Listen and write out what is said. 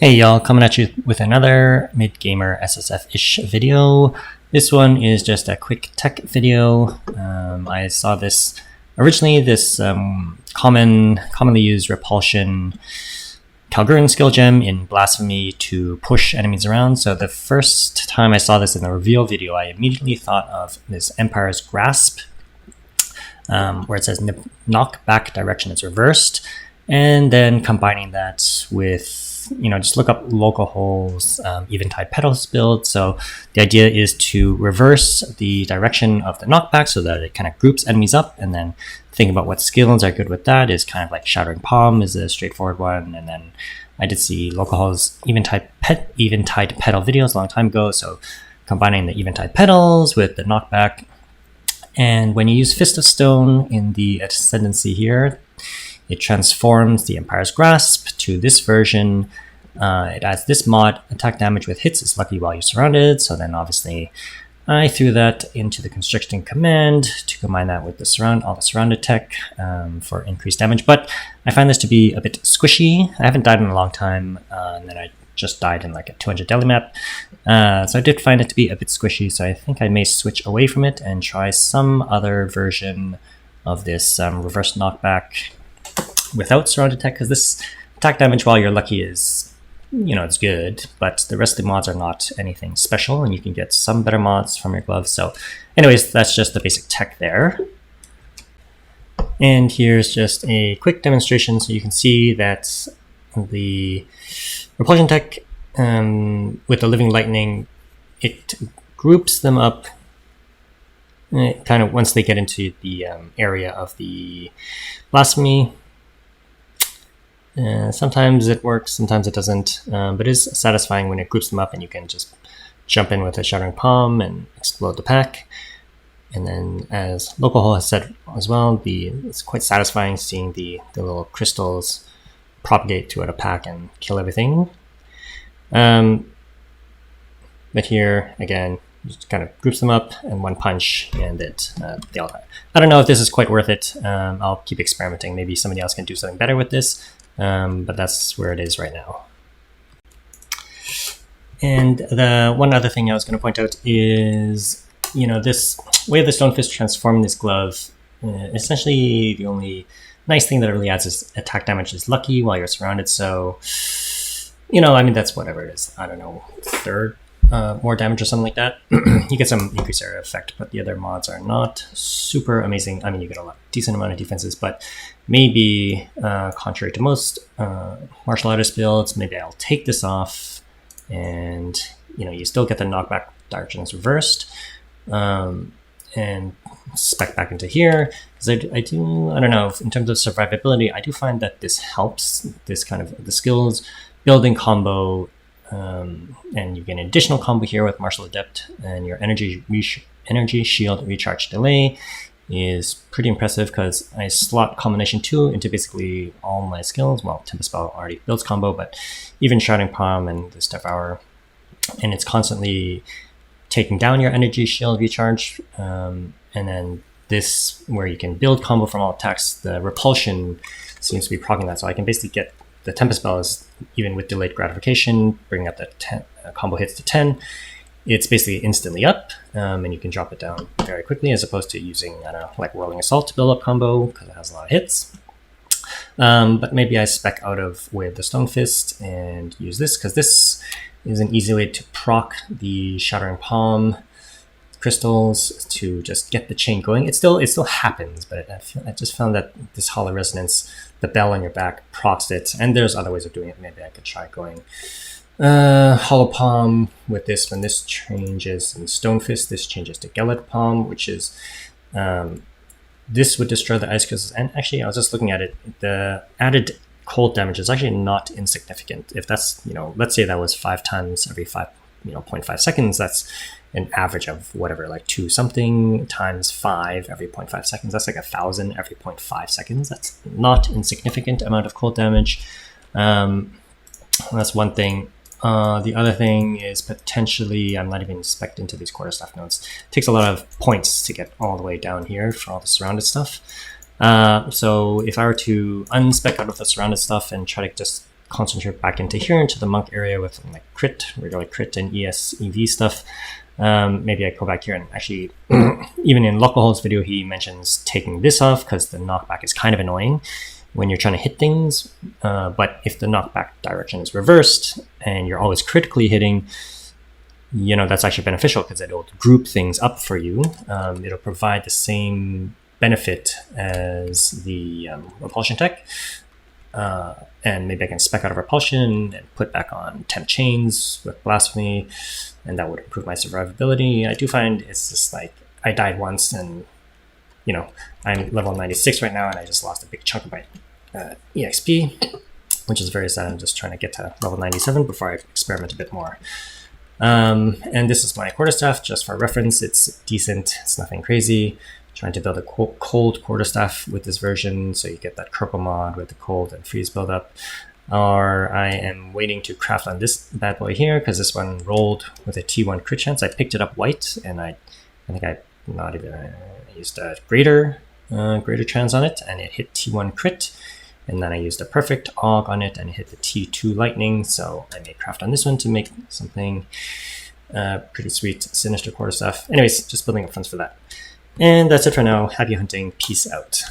Hey y'all, coming at you with another mid-gamer SSF-ish video. This one is just a quick tech video. I saw this originally, commonly used Repulsion Kalguuran skill gem in Blasphemy to push enemies around. So the first time I saw this in the reveal video, I immediately thought of this Empire's Grasp, where it says knockback direction is reversed, and then combining that with just look up local holes, eventide petals build. So the idea is to reverse the direction of the knockback so that it kind of groups enemies up, and then think about what skills are good with that. Is kind of like Shattering Palm is a straightforward one, and then I did see local holes eventide petal videos a long time ago. So combining the eventide petals with the knockback, and when you use Fist of Stone in the Ascendancy here, it transforms the Empire's Grasp to this version. It adds this mod, attack damage with hits is lucky while you're surrounded. So then obviously I threw that into the constriction command to combine that with all the surrounded tech for increased damage. But I find this to be a bit squishy. I haven't died in a long time, and then I just died in like a 200 deli map. So I did find it to be a bit squishy. So I think I may switch away from it and try some other version of this reverse knockback without surrounded tech, because this attack damage while you're lucky is, it's good, but the rest of the mods are not anything special, and you can get some better mods from your gloves. So anyways, that's just the basic tech there. And here's just a quick demonstration so you can see that the Repulsion tech with the Living Lightning, it groups them up kind of once they get into the area of the Blasphemy. Sometimes it works, sometimes it doesn't, but it is satisfying when it groups them up and you can just jump in with a Shattering Palm and explode the pack. And then, as Local Hole has said as well, it's quite satisfying seeing the little crystals propagate throughout a pack and kill everything. But here, again, just kind of groups them up and one punch and they all die. I don't know if this is quite worth it. I'll keep experimenting. Maybe somebody else can do something better with this. But that's where it is right now. And the one other thing I was going to point out is, this way of the Stone Fist transforming this glove, essentially the only nice thing that it really adds is attack damage is lucky while you're surrounded. So, that's whatever it is. I don't know, third more damage or something like that. You get some increased area effect, but the other mods are not super amazing. You get a decent amount of defenses, but maybe contrary to most martial artist builds, maybe I'll take this off, and you still get the knockback directions reversed, and spec back into here, because I don't know, in terms of survivability, I do find that this helps this kind of the skills building combo. And you get an additional combo here with Martial Adept, and your energy shield recharge delay is pretty impressive because I slot combination 2 into basically all my skills. Well, Tempest Spell already builds combo, but even Shattering Palm and the Devour, and it's constantly taking down your energy shield recharge. And then this, where you can build combo from all attacks, the Repulsion seems to be proccing that, so I can basically get the Tempest Spell is even with delayed gratification, bringing up the combo hits to 10. It's basically instantly up, and you can drop it down very quickly, as opposed to using, like Whirling Assault to build up combo, because it has a lot of hits. But maybe I spec out of Way of the Stone Fist and use this, because this is an easy way to proc the Shattering Palm crystals to just get the chain going. It still happens, but I just found that this Hollow Resonance, the bell on your back, procs it, and there's other ways of doing it. Maybe I could try going Hollow Palm with this. When this changes in Stone Fist, this changes to Gelid Palm, which is this would destroy the ice crystals. And actually, I was just looking at it, the added cold damage is actually not insignificant. If that's, let's say that was 5 times every 0.5 seconds, that's an average of whatever, like 2 something times 5 every 0.5 seconds. That's like 1,000 every 0.5 seconds. That's not insignificant amount of cold damage. That's one thing. The other thing is potentially, I'm not even spec'd into these quarterstaff nodes. It takes a lot of points to get all the way down here for all the surrounded stuff. So if I were to unspec out of the surrounded stuff and try to just concentrate back into here, into the monk area with like crit, regular crit and ES/EV stuff. Maybe I go back here and actually, even in Localhold's video, he mentions taking this off because the knockback is kind of annoying when you're trying to hit things. But if the knockback direction is reversed and you're always critically hitting, you know, that's actually beneficial because it'll group things up for you. It'll provide the same benefit as the Repulsion tech. And maybe I can spec out of Repulsion and put back on Temp Chains with Blasphemy, and that would improve my survivability. I do find it's just like, I died once and, you know, I'm level 96 right now and I just lost a big chunk of my EXP, which is very sad. I'm just trying to get to level 97 before I experiment a bit more. And this is my quarterstaff, just for reference. It's decent, it's nothing crazy. Trying to build a cold quarterstaff with this version, so you get that Kirkle mod with the cold and freeze buildup. Or I am waiting to craft on this bad boy here, because this one rolled with a T1 crit chance. I picked it up white, and I think I not even used a greater chance on it, and it hit T1 crit. And then I used a perfect AUG on it, and it hit the T2 lightning. So I made craft on this one to make something pretty sweet, sinister quarterstaff. Anyways, just building up funds for that. And that's it for now. Happy hunting. Peace out.